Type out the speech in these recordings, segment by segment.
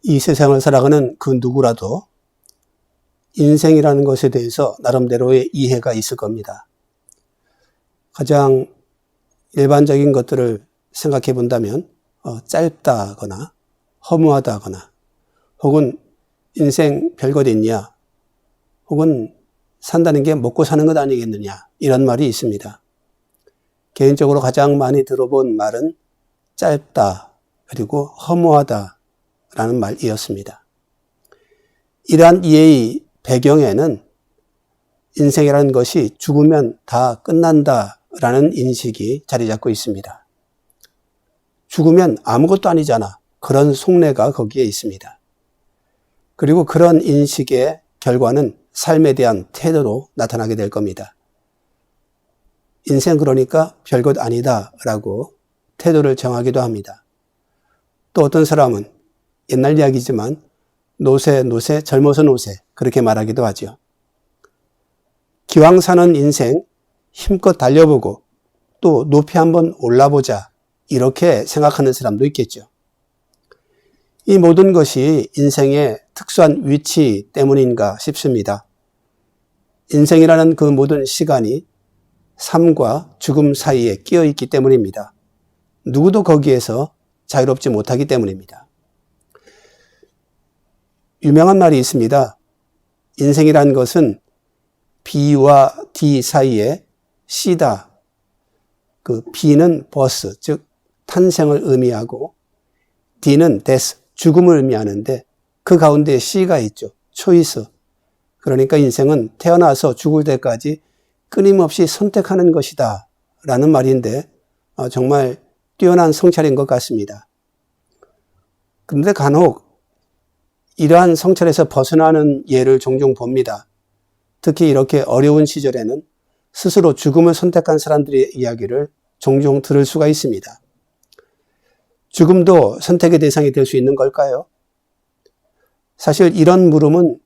이 세상을 살아가는 그 누구라도 인생이라는 것에 대해서 나름대로의 이해가 있을 겁니다. 가장 일반적인 것들을 생각해 본다면 짧다거나 허무하다거나 혹은 인생 별것 있냐 혹은 산다는 게 먹고 사는 것 아니겠느냐 이런 말이 있습니다. 개인적으로 가장 많이 들어본 말은 짧다 그리고 허무하다 라는 말이었습니다. 이러한 이해의 배경에는 인생이라는 것이 죽으면 다 끝난다라는 인식이 자리 잡고 있습니다. 죽으면 아무것도 아니잖아. 그런 속내가 거기에 있습니다. 그리고 그런 인식의 결과는 삶에 대한 태도로 나타나게 될 겁니다. 인생 그러니까 별것 아니다라고 태도를 정하기도 합니다. 또 어떤 사람은 옛날 이야기지만 노세 젊어서 노세 그렇게 말하기도 하죠. 기왕 사는 인생 힘껏 달려보고 또 높이 한번 올라보자 이렇게 생각하는 사람도 있겠죠. 이 모든 것이 인생의 특수한 위치 때문인가 싶습니다. 인생이라는 그 모든 시간이 삶과 죽음 사이에 끼어 있기 때문입니다. 누구도 거기에서 자유롭지 못하기 때문입니다. 유명한 말이 있습니다. 인생이라는 것은 B와 D 사이에 C다. 그 B는 버스, 즉 탄생을 의미하고 D는 death, 죽음을 의미하는데 그 가운데 C가 있죠. 초이스. 그러니까 인생은 태어나서 죽을 때까지 끊임없이 선택하는 것이다. 라는 말인데 정말 뛰어난 성찰인 것 같습니다. 그런데 간혹 이러한 성찰에서 벗어나는 예를 종종 봅니다. 특히 이렇게 어려운 시절에는 스스로 죽음을 선택한 사람들의 이야기를 종종 들을 수가 있습니다. 죽음도 선택의 대상이 될 수 있는 걸까요? 사실 이런 물음은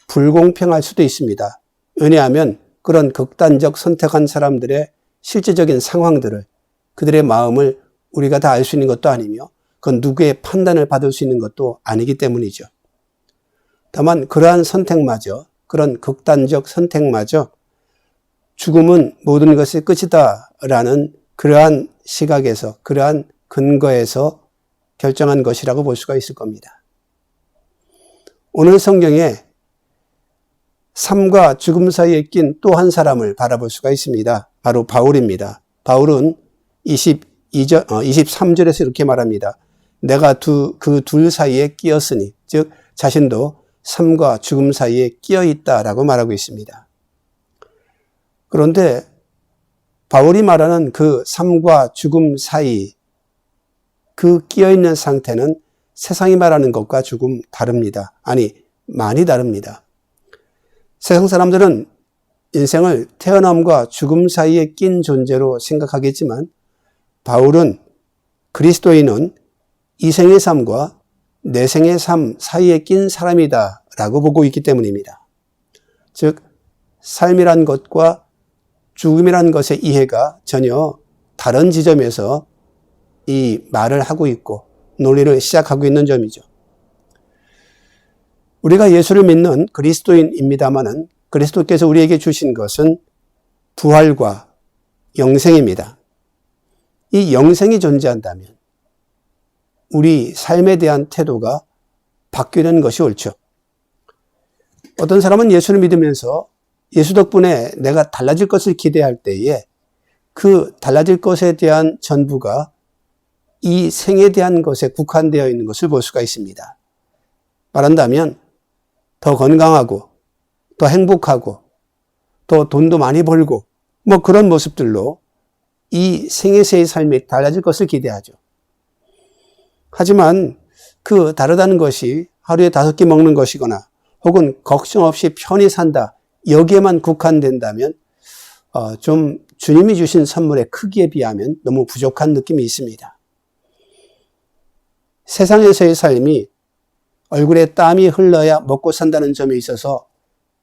불공평할 수도 있습니다. 왜냐하면 그런 극단적 선택한 사람들의 실제적인 상황들을 그들의 마음을 우리가 다 알 수 있는 것도 아니며 그건 누구의 판단을 받을 수 있는 것도 아니기 때문이죠. 다만 그러한 선택마저 그런 극단적 선택마저 죽음은 모든 것의 끝이다 라는 그러한 시각에서 그러한 근거에서 결정한 것이라고 볼 수가 있을 겁니다. 오늘 성경에 삶과 죽음 사이에 낀 또 한 사람을 바라볼 수가 있습니다. 바로 바울입니다. 바울은 23절에서 이렇게 말합니다. 내가 그 둘 사이에 끼었으니, 즉 자신도 삶과 죽음 사이에 끼어 있다라고 말하고 있습니다. 그런데 바울이 말하는 그 삶과 죽음 사이, 그 끼어 있는 상태는 세상이 말하는 것과 조금 다릅니다. 아니, 많이 다릅니다. 세상 사람들은 인생을 태어남과 죽음 사이에 낀 존재로 생각하겠지만, 바울은 그리스도인은 이 생의 삶과 내 생의 삶 사이에 낀 사람이다 라고 보고 있기 때문입니다. 즉, 삶이란 것과 죽음이란 것의 이해가 전혀 다른 지점에서 이 말을 하고 있고 논리를 시작하고 있는 점이죠. 우리가 예수를 믿는 그리스도인입니다마는 그리스도께서 우리에게 주신 것은 부활과 영생입니다. 이 영생이 존재한다면 우리 삶에 대한 태도가 바뀌는 것이 옳죠. 어떤 사람은 예수를 믿으면서 예수 덕분에 내가 달라질 것을 기대할 때에 그 달라질 것에 대한 전부가 이 생에 대한 것에 국한되어 있는 것을 볼 수가 있습니다. 말한다면 더 건강하고 더 행복하고 더 돈도 많이 벌고 뭐 그런 모습들로 이 생에서의 삶이 달라질 것을 기대하죠. 하지만 그 다르다는 것이 하루에 5끼 먹는 것이거나 혹은 걱정 없이 편히 산다, 여기에만 국한된다면 좀 주님이 주신 선물의 크기에 비하면 너무 부족한 느낌이 있습니다. 세상에서의 삶이 얼굴에 땀이 흘러야 먹고 산다는 점에 있어서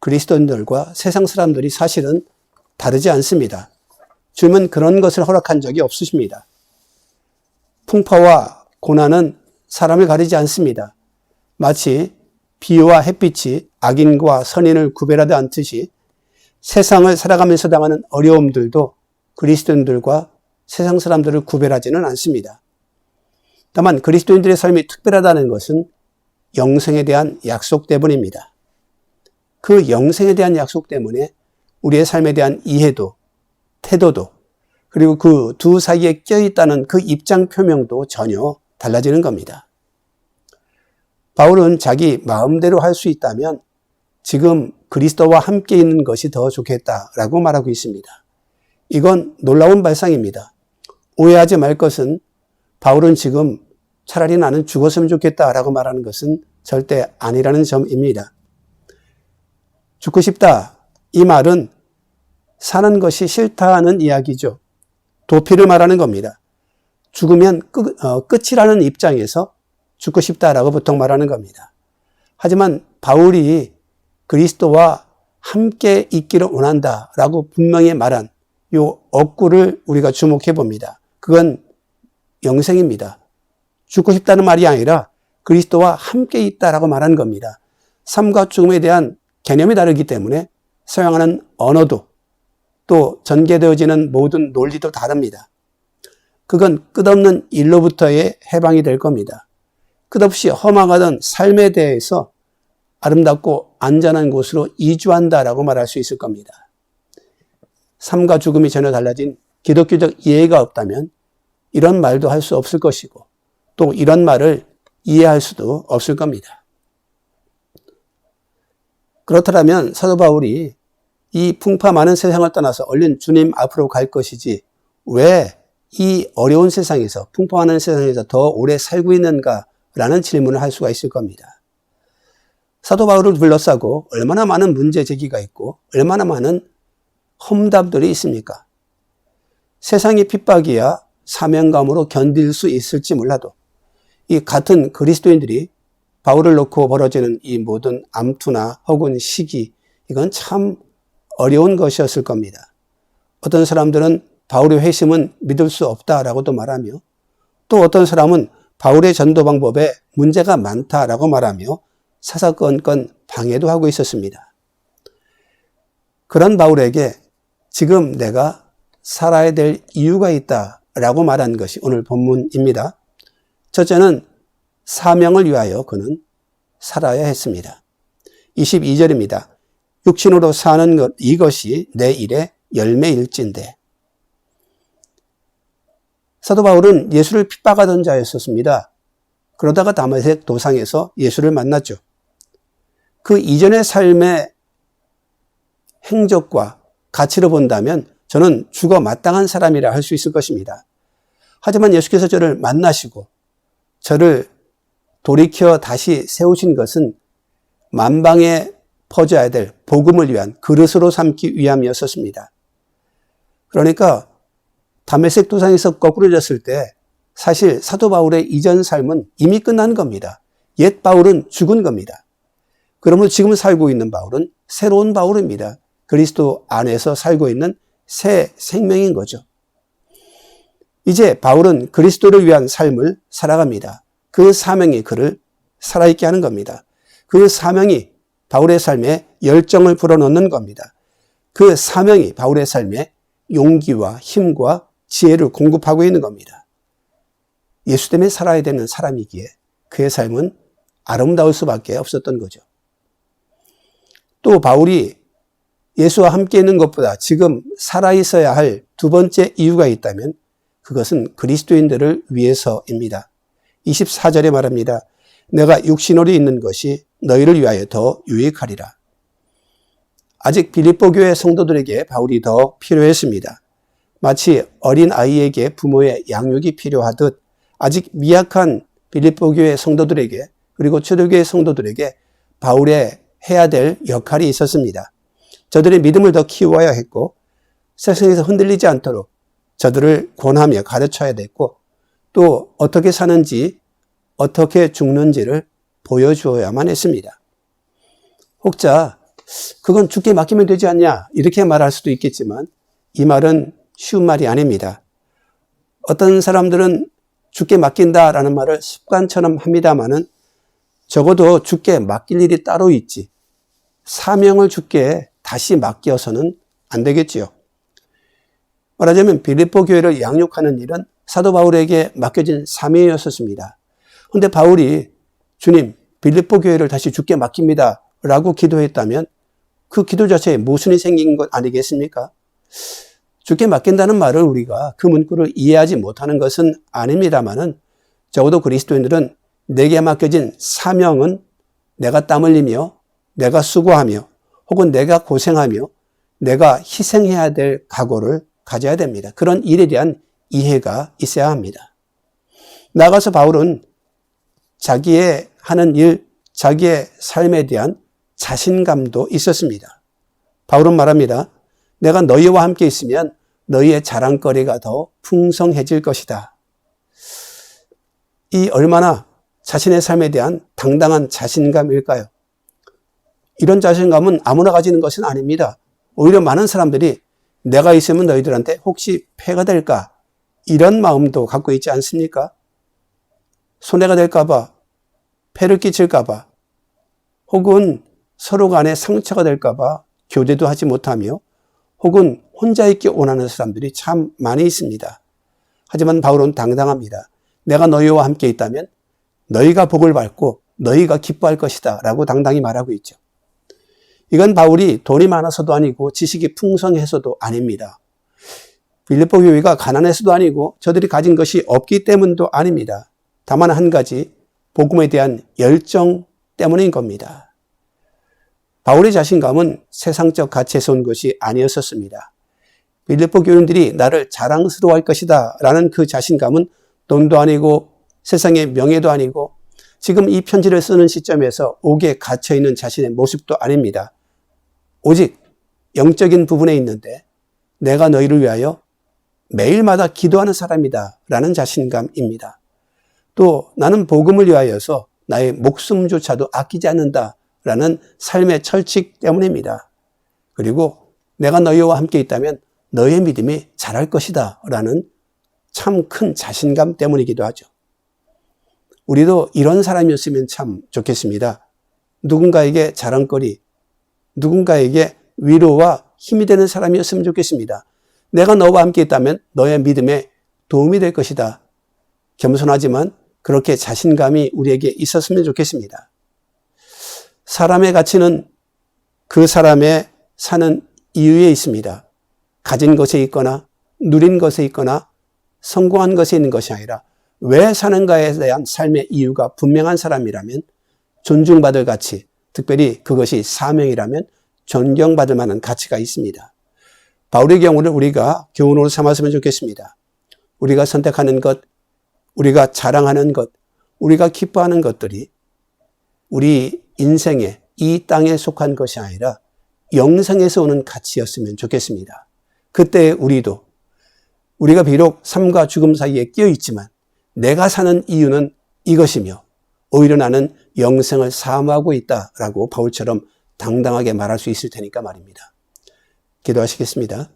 그리스도인들과 세상 사람들이 사실은 다르지 않습니다. 주님은 그런 것을 허락한 적이 없으십니다. 풍파와 고난은 사람을 가리지 않습니다. 마치 비와 햇빛이 악인과 선인을 구별하지 않듯이 세상을 살아가면서 당하는 어려움들도 그리스도인들과 세상 사람들을 구별하지는 않습니다. 다만 그리스도인들의 삶이 특별하다는 것은 영생에 대한 약속 때문입니다. 그 영생에 대한 약속 때문에 우리의 삶에 대한 이해도, 태도도, 그리고 그 두 사이에 껴있다는 그 입장 표명도 전혀 달라지는 겁니다. 바울은 자기 마음대로 할 수 있다면 지금 그리스도와 함께 있는 것이 더 좋겠다라고 말하고 있습니다. 이건 놀라운 발상입니다. 오해하지 말 것은 바울은 지금 차라리 나는 죽었으면 좋겠다라고 말하는 것은 절대 아니라는 점입니다. 죽고 싶다. 이 말은 사는 것이 싫다는 이야기죠. 도피를 말하는 겁니다. 죽으면 끝이라는 입장에서 죽고 싶다라고 보통 말하는 겁니다. 하지만 바울이 그리스도와 함께 있기를 원한다라고 분명히 말한 이 어구를 우리가 주목해 봅니다. 그건 영생입니다. 죽고 싶다는 말이 아니라 그리스도와 함께 있다라고 말하는 겁니다. 삶과 죽음에 대한 개념이 다르기 때문에 사용하는 언어도 또 전개되어지는 모든 논리도 다릅니다. 그건 끝없는 일로부터의 해방이 될 겁니다. 끝없이 허망하던 삶에 대해서 아름답고 안전한 곳으로 이주한다라고 말할 수 있을 겁니다. 삶과 죽음이 전혀 달라진 기독교적 이해가 없다면 이런 말도 할 수 없을 것이고 또 이런 말을 이해할 수도 없을 겁니다. 그렇다면 사도 바울이 이 풍파 많은 세상을 떠나서 얼른 주님 앞으로 갈 것이지 왜 이 어려운 세상에서, 풍파 많은 세상에서 더 오래 살고 있는가라는 질문을 할 수가 있을 겁니다. 사도 바울을 둘러싸고 얼마나 많은 문제 제기가 있고 얼마나 많은 험담들이 있습니까? 세상의 핍박이야 사명감으로 견딜 수 있을지 몰라도 이 같은 그리스도인들이 바울을 놓고 벌어지는 이 모든 암투나 혹은 시기, 이건 참 어려운 것이었을 겁니다. 어떤 사람들은 바울의 회심은 믿을 수 없다라고도 말하며 또 어떤 사람은 바울의 전도 방법에 문제가 많다라고 말하며 사사건건 방해도 하고 있었습니다. 그런 바울에게 지금 내가 살아야 될 이유가 있다라고 말한 것이 오늘 본문입니다. 첫째는 사명을 위하여 그는 살아야 했습니다. 22절입니다. 육신으로 사는 것 이것이 내 일의 열매일진데. 사도 바울은 예수를 핍박하던 자였었습니다. 그러다가 다메섹 도상에서 예수를 만났죠. 그 이전의 삶의 행적과 가치로 본다면 저는 죽어 마땅한 사람이라 할 수 있을 것입니다. 하지만 예수께서 저를 만나시고 저를 돌이켜 다시 세우신 것은 만방에 퍼져야 될 복음을 위한 그릇으로 삼기 위함이었습니다. 그러니까 다메섹 도상에서 거꾸로졌을 때 사실 사도 바울의 이전 삶은 이미 끝난 겁니다. 옛 바울은 죽은 겁니다. 그러므로 지금 살고 있는 바울은 새로운 바울입니다. 그리스도 안에서 살고 있는 새 생명인 거죠. 이제 바울은 그리스도를 위한 삶을 살아갑니다. 그 사명이 그를 살아있게 하는 겁니다. 그 사명이 바울의 삶에 열정을 불어넣는 겁니다. 그 사명이 바울의 삶에 용기와 힘과 지혜를 공급하고 있는 겁니다. 예수 때문에 살아야 되는 사람이기에 그의 삶은 아름다울 수밖에 없었던 거죠. 또 바울이 예수와 함께 있는 것보다 지금 살아있어야 할 두 번째 이유가 있다면 그것은 그리스도인들을 위해서입니다. 24절에 말합니다. 내가 육신으로 있는 것이 너희를 위하여 더 유익하리라. 아직 빌립보 교회 성도들에게 바울이 더 필요했습니다. 마치 어린 아이에게 부모의 양육이 필요하듯 아직 미약한 빌립보 교회 성도들에게 그리고 초대교회 성도들에게 바울의 해야 될 역할이 있었습니다. 저들의 믿음을 더 키워야 했고 세상에서 흔들리지 않도록 저들을 권하며 가르쳐야 됐고 또 어떻게 사는지 어떻게 죽는지를 보여주어야만 했습니다. 혹자 그건 주께 맡기면 되지 않냐 이렇게 말할 수도 있겠지만 이 말은 쉬운 말이 아닙니다. 어떤 사람들은 주께 맡긴다라는 말을 습관처럼 합니다마는 적어도 주께 맡길 일이 따로 있지 사명을 주께 다시 맡겨서는 안 되겠지요. 말하자면 빌립보 교회를 양육하는 일은 사도 바울에게 맡겨진 사명이었습니다. 그런데 바울이 주님 빌립보 교회를 다시 주께 맡깁니다 라고 기도했다면 그 기도 자체에 모순이 생긴 것 아니겠습니까? 주께 맡긴다는 말을 우리가 그 문구를 이해하지 못하는 것은 아닙니다마는 적어도 그리스도인들은 내게 맡겨진 사명은 내가 땀 흘리며 내가 수고하며 혹은 내가 고생하며 내가 희생해야 될 각오를 가져야 됩니다. 그런 일에 대한 이해가 있어야 합니다. 나아가서 바울은 자기의 하는 일, 자기의 삶에 대한 자신감도 있었습니다. 바울은 말합니다. 내가 너희와 함께 있으면 너희의 자랑거리가 더 풍성해질 것이다. 이 얼마나 자신의 삶에 대한 당당한 자신감일까요? 이런 자신감은 아무나 가지는 것은 아닙니다. 오히려 많은 사람들이 내가 있으면 너희들한테 혹시 폐가 될까? 이런 마음도 갖고 있지 않습니까? 손해가 될까 봐, 폐를 끼칠까 봐, 혹은 서로 간에 상처가 될까 봐 교제도 하지 못하며 혹은 혼자 있기 원하는 사람들이 참 많이 있습니다. 하지만 바울은 당당합니다. 내가 너희와 함께 있다면 너희가 복을 받고 너희가 기뻐할 것이다 라고 당당히 말하고 있죠. 이건 바울이 돈이 많아서도 아니고 지식이 풍성해서도 아닙니다. 빌립보 교회가 가난해서도 아니고 저들이 가진 것이 없기 때문도 아닙니다. 다만 한 가지 복음에 대한 열정 때문인 겁니다. 바울의 자신감은 세상적 가치에서 온 것이 아니었었습니다. 빌립보 교인들이 나를 자랑스러워할 것이다 라는 그 자신감은 돈도 아니고 세상의 명예도 아니고 지금 이 편지를 쓰는 시점에서 옥에 갇혀있는 자신의 모습도 아닙니다. 오직 영적인 부분에 있는데 내가 너희를 위하여 매일마다 기도하는 사람이다 라는 자신감입니다. 또 나는 복음을 위하여서 나의 목숨조차도 아끼지 않는다 라는 삶의 철칙 때문입니다. 그리고 내가 너희와 함께 있다면 너희의 믿음이 자랄 것이다 라는 참 큰 자신감 때문이기도 하죠. 우리도 이런 사람이었으면 참 좋겠습니다. 누군가에게 자랑거리, 누군가에게 위로와 힘이 되는 사람이었으면 좋겠습니다. 내가 너와 함께 있다면 너의 믿음에 도움이 될 것이다. 겸손하지만 그렇게 자신감이 우리에게 있었으면 좋겠습니다. 사람의 가치는 그 사람의 사는 이유에 있습니다. 가진 것에 있거나 누린 것에 있거나 성공한 것에 있는 것이 아니라 왜 사는가에 대한 삶의 이유가 분명한 사람이라면 존중받을 가치, 특별히 그것이 사명이라면 존경받을 만한 가치가 있습니다. 바울의 경우를 우리가 교훈으로 삼았으면 좋겠습니다. 우리가 선택하는 것, 우리가 자랑하는 것, 우리가 기뻐하는 것들이 우리 인생에 이 땅에 속한 것이 아니라 영생에서 오는 가치였으면 좋겠습니다. 그때 우리가 비록 삶과 죽음 사이에 끼어 있지만 내가 사는 이유는 이것이며 오히려 나는 영생을 사모하고 있다라고 바울처럼 당당하게 말할 수 있을 테니까 말입니다. 기도하시겠습니다.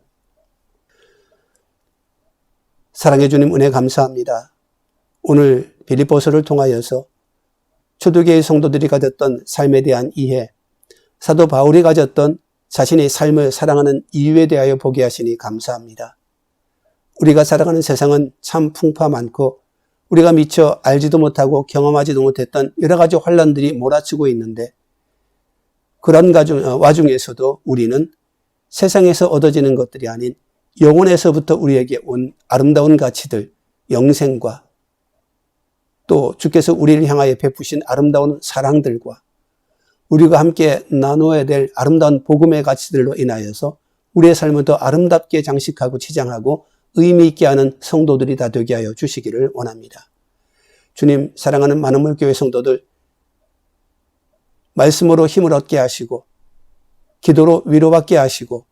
사랑해 주님 은혜 감사합니다. 오늘 빌립보서를 통하여서 초대교회 성도들이 가졌던 삶에 대한 이해, 사도 바울이 가졌던 자신의 삶을 사랑하는 이유에 대하여 보게 하시니 감사합니다. 우리가 살아가는 세상은 참 풍파 많고 우리가 미처 알지도 못하고 경험하지도 못했던 여러 가지 환란들이 몰아치고 있는데 그런 와중에서도 우리는 세상에서 얻어지는 것들이 아닌 영혼에서부터 우리에게 온 아름다운 가치들, 영생과 또 주께서 우리를 향하여 베푸신 아름다운 사랑들과 우리가 함께 나누어야 될 아름다운 복음의 가치들로 인하여서 우리의 삶을 더 아름답게 장식하고 치장하고 의미 있게 하는 성도들이 다 되게 하여 주시기를 원합니다. 주님, 사랑하는 만원물교회 성도들 말씀으로 힘을 얻게 하시고 기도로 위로받게 하시고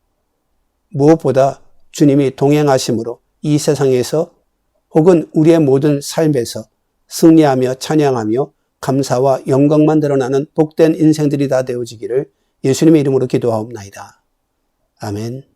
무엇보다 주님이 동행하심으로 이 세상에서 혹은 우리의 모든 삶에서 승리하며 찬양하며 감사와 영광만 드러나는 복된 인생들이 다 되어지기를 예수님의 이름으로 기도하옵나이다. 아멘.